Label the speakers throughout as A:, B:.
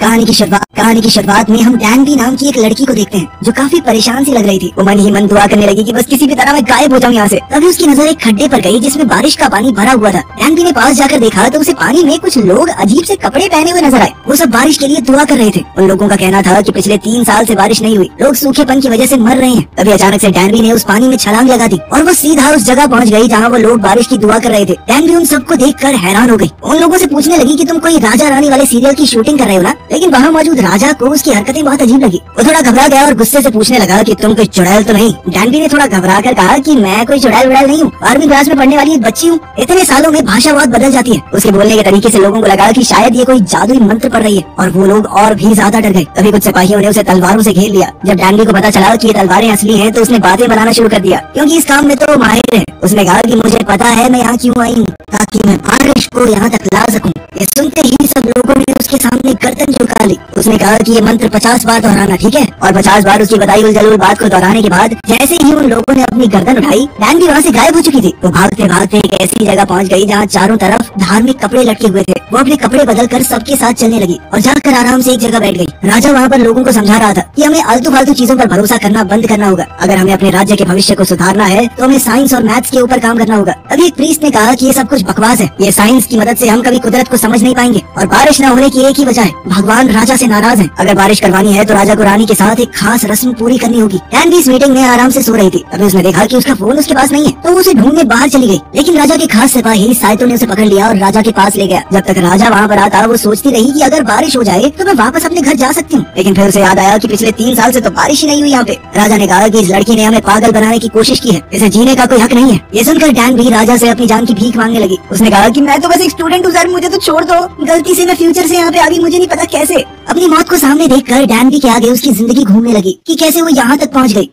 A: कहानी की शुरुआत में हम डैनबी नाम की एक लड़की को देखते हैं जो काफी परेशान सी लग रही थी। वो मन ही मन दुआ करने लगी कि बस किसी भी तरह मैं गायब हो जाऊं यहाँ से। तभी उसकी नजर एक खड्डे पर गई जिसमें बारिश का पानी भरा हुआ था। डैनबी ने पास जाकर देखा तो उसे पानी में कुछ लोग अजीब से कपड़े पहने हुए नजर आए। वो सब बारिश के लिए दुआ कर रहे थे। उन लोगों का कहना था कि पिछले 3 साल से बारिश नहीं हुई, लोग सूखेपन की वजह से मर रहे हैं। तभी अचानक से डैनबी ने उस पानी में छलांग लगा दी और वो सीधा उस जगह पहुँच गई जहाँ वो लोग बारिश की दुआ कर रहे थे। डैनबी उन सबको देखकर हैरान हो गई। उन लोगों से पूछने लगी कि तुम कोई राजा रानी वाले सीरियल की शूटिंग कर रहे हो ना? लेकिन वहाँ मौजूद राजा को उसकी हरकतें बहुत अजीब लगी। वो थोड़ा घबरा गया और गुस्से से पूछने लगा कि तुम कोई चुड़ैल तो नहीं? डैनबी ने थोड़ा घबरा कर कहा कि मैं कोई चुड़ैल वुड़ैल नहीं हूँ, 12वीं क्लास में पढ़ने वाली एक बच्ची हूँ। इतने सालों में भाषा बहुत बदल जाती है। उसके बोलने के तरीके से लोगों को लगा कि शायद ये कोई जादुई मंत्र पढ़ रही है और वो लोग और भी ज्यादा डर गए। तभी कुछ सिपाहियों ने उसे तलवारों से घेर लिया। जब डैनबी को पता चला कि ये तलवारें असली हैं तो उसने बातें बनाना शुरू कर दिया, क्योंकि इस काम में तो वो माहिर है। उसने कहा कि मुझे पता है मैं यहाँ क्यों आई हूँ, ताकि मैं बारिश को यहाँ तक ला सकूँ। ये सुनते ही सब लोगों ने उसके सामने गर्दन झुका ली। उसने कहा कि ये मंत्र 50 बार दोहराना, ठीक है? और 50 बार उसकी बताई हुई जरूर बात को दोहराने के बाद जैसे ही उन लोगों ने अपनी गर्दन उठाई, डैनबी वहाँ से गायब हो चुकी थी। वो भागते भागते एक ऐसी जगह पहुँच गई जहाँ चारों तरफ धार्मिक कपड़े लटके हुए थे। वो अपने कपड़े बदल कर सबके साथ चलने लगी और जाकर आराम से एक जगह बैठ गई। राजा वहाँ पर लोगों को समझा रहा था कि हमें आलतू फालतू चीजों पर भरोसा करना बंद करना होगा। अगर हमें अपने राज्य के भविष्य को सुधारना है तो हमें साइंस और मैथ्स के ऊपर काम करना होगा। तभी एक प्रीस्ट ने कहा कि ये सब कुछ बकवास है। ये साइंस की मदद से हम कभी कुदरत को समझ नहीं पाएंगे और बारिश न होने की एक ही वजह है, भगवान राजा से नाराज है। अगर बारिश करवानी है तो राजा को रानी के साथ एक खास रस्म पूरी करनी होगी। डैनबी इस मीटिंग में आराम से सो रही थी। तभी उसने देखा कि उसका फोन उसके पास नहीं है, तो वो उसे ढूंढने बाहर चली गई। लेकिन राजा के खास सिपाही साइतो ने उसे पकड़ लिया और राजा के पास ले गया। जब तक राजा वहाँ पर आता वो सोचती रही कि अगर बारिश हो जाए तो मैं वापस अपने घर जा सकती हूँ। लेकिन फिर उसे याद आया कि पिछले 3 साल से तो बारिश ही नहीं हुई यहाँ पे। राजा ने कहा कि इस लड़की ने हमें पागल बनाने की कोशिश की है, इसे जीने का कोई हक नहीं है। ये सुनकर डैनबी राजा से अपनी जान की भीख मांगने लगी। उसने कहा कि मैं तो बस एक स्टूडेंट हूँ सर, मुझे तो छोड़ दो। गलती से मैं फ्यूचर से यहाँ पे आ गई, मुझे नहीं पता कैसे। अपनी मौत को सामने देखकर डैनबी के आगे उसकी जिंदगी घूमने लगी कि कैसे वो यहाँ तक पहुँच गई।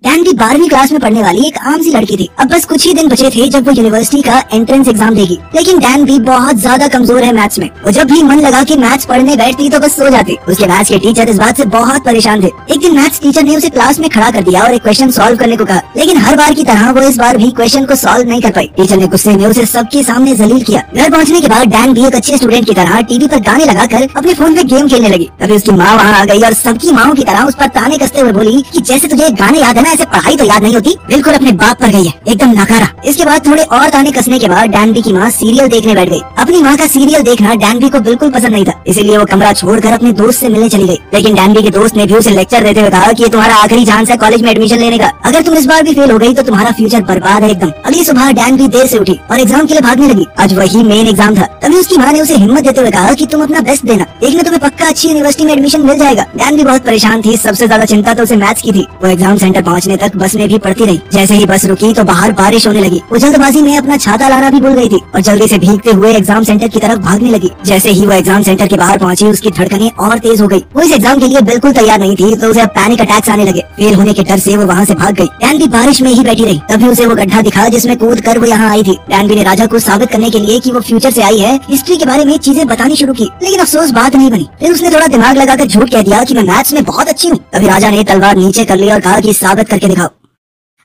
A: डैनबी 12वीं क्लास में पढ़ने वाली एक आम सी लड़की थी। अब बस कुछ ही दिन बचे थे जब वो यूनिवर्सिटी का एंट्रेंस एग्जाम देगी। लेकिन डैनबी बहुत ज्यादा कमजोर है मैथ्स में। वो जब भी मन लगा कि मैथ्स पढ़ने बैठती तो बस सो जाती। उसके मैथ्स के टीचर इस बात से बहुत परेशान थे। एक दिन मैथ्स टीचर ने उसे क्लास में खड़ा कर दिया और एक क्वेश्चन सॉल्व करने को कहा, लेकिन हर बार की तरह वो इस बार भी क्वेश्चन को सॉल्व नहीं कर पाई। टीचर ने गुस्से में उसे सबके सामने जलील किया। घर पहुँचने के बाद डैनबी एक अच्छे स्टूडेंट की तरह टीवी पर गाने लगाकर अपने फोन में गेम खेलने लगी। तभी उसकी माँ वहाँ आ गई और सबकी माओं की तरह उस पर ताने कसते हुए बोली कि जैसे तुझे गाने याद है ना, ऐसे पढ़ाई तो याद होती, बिल्कुल अपने बाप पर गई है, एकदम नकारा। इसके बाद थोड़े और ताने कसने के बाद डैनबी की माँ सीरियल देखने बैठ गई। अपनी माँ का सीरियल देखना डैनबी को बिल्कुल पसंद नहीं था, इसीलिए वो कमरा छोड़कर अपने दोस्त से मिलने चली गई। लेकिन डैनबी के दोस्त ने भी उसे लेक्चर देते हुए कहा कि ये तुम्हारा आखिरी चांस है कॉलेज में एडमिशन लेने का। अगर तुम इस बार भी फेल हो गई तो तुम्हारा फ्यूचर बर्बाद है एकदम। अगली सुबह डैनबी देर से उठी और एग्जाम के लिए भागने लगी। आज वही मेन एग्जाम था। तभी उसकी माँ ने उसे हिम्मत देते हुए कहा कि तुम अपना बेस्ट देना, देखना तुम्हें पक्का अच्छी यूनिवर्सिटी में एडमिशन मिल जाएगा। डैनबी बहुत परेशान थी। सबसे ज्यादा चिंता तो उसे मैथ्स की थी। वो एग्जाम सेंटर पहुँचने तक बस में भी पढ़ती रही। जैसे ही बस रुकी तो बाहर बारिश होने लगी। वो जल्दबाजी में अपना छाता लाना भी भूल गई थी और जल्दी से भीगते हुए एग्जाम सेंटर की तरफ भागने लगी। जैसे ही वो एग्जाम सेंटर के बाहर पहुंची उसकी धड़कनें और तेज हो गई। वो इस एग्जाम के लिए बिल्कुल तैयार नहीं थी, तो उसे अब पैनिक अटैक्स आने लगे। फेल होने के डर से वो वहाँ से भाग गई। डैनबी बारिश में ही बैठी रही। तभी उसे वो गड्ढा दिखा जिसमें कूद कर वो यहाँ आई थी। डैनबी ने राजा को साबित करने के लिए कि वो फ्यूचर से आई है, हिस्ट्री के बारे में चीजें बतानी शुरू की। लेकिन अफसोस बात नहीं बनी। फिर उसने थोड़ा दिमाग लगाकर झूठ कह दिया कि मैं मैथ्स में बहुत अच्छी हूँ। तभी राजा ने तलवार नीचे कर ली और कहा कि साबित करके दिखाओ।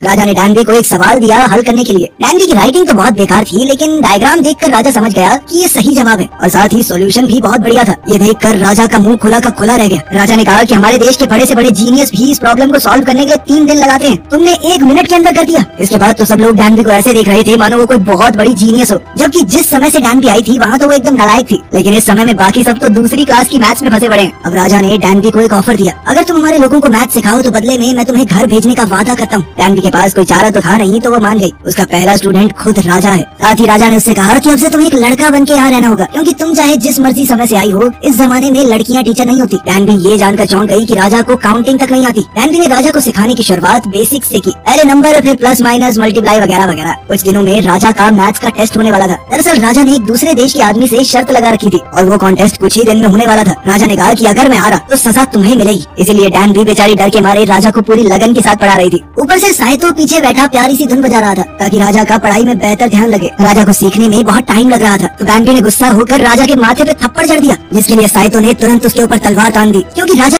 A: राजा ने डैनबी को एक सवाल दिया हल करने के लिए। डैनबी की राइटिंग तो बहुत बेकार थी, लेकिन डायग्राम देखकर राजा समझ गया कि ये सही जवाब है और साथ ही सॉल्यूशन भी बहुत बढ़िया था। ये देखकर राजा का मुंह खुला का खुला रह गया। राजा ने कहा कि हमारे देश के बड़े से बड़े जीनियस भी इस प्रॉब्लम को सॉल्व करने के लिए 3 दिन लगाते हैं, तुमने 1 मिनट के अंदर कर दिया। इसके बाद तो सब लोग डैनबी को ऐसे देख रहे थे मानो वो कोई बहुत बड़ी जीनियस हो, जबकि जिस समय से डैनबी आई थी वहाँ तो वो एकदम नालायक थी। लेकिन इस समय में बाकी सब तो दूसरी क्लास की मैथ्स में फंसे पड़े हैं। अब राजा ने डैनबी को एक ऑफर दिया, अगर तुम हमारे लोगों को मैथ्स सिखाओ तो बदले में मैं तुम्हें घर भेजने का वादा करता हूँ। डैनबी के पास कोई चारा तो था नहीं, तो वो मान गई। उसका पहला स्टूडेंट खुद राजा है। साथ ही राजा ने उससे कहा कि अब से तुम्हें एक लड़का बन के यहाँ रहना होगा, क्योंकि तुम चाहे जिस मर्जी समय से आई हो, इस जमाने में लड़कियाँ टीचर नहीं होती। डैनबी ये जानकर चौंक गई कि राजा को काउंटिंग तक नहीं आती। डैनबी ने राजा को सिखाने की शुरुआत बेसिक से की, पहले नंबर फिर प्लस माइनस मल्टीप्लाई वगैरह वगैरह। कुछ दिनों में राजा का मैथ्स का टेस्ट होने वाला था। दरअसल राजा ने एक दूसरे देश के आदमी से शर्त लगा रखी थी और वो कॉन्टेस्ट कुछ ही दिन में होने वाला था। राजा ने कहा कि अगर मैं हारा तो सजा तुम्हें मिलेगी। इसीलिए डैनबी बेचारी डर के मारे राजा को पूरी लगन के साथ पढ़ा रही थी। ऊपर से साइतो पीछे बैठा प्यारी सी धुन बजा रहा था ताकि राजा का पढ़ाई में बेहतर ध्यान लगे। राजा को सीखने में बहुत टाइम लग रहा था, तो डैनबी ने गुस्सा होकर राजा के माथे पे थप्पड़ जड़ दिया, जिसके लिए साइतो ने तुरंत उसके ऊपर तलवार तान दी, क्योंकि राजा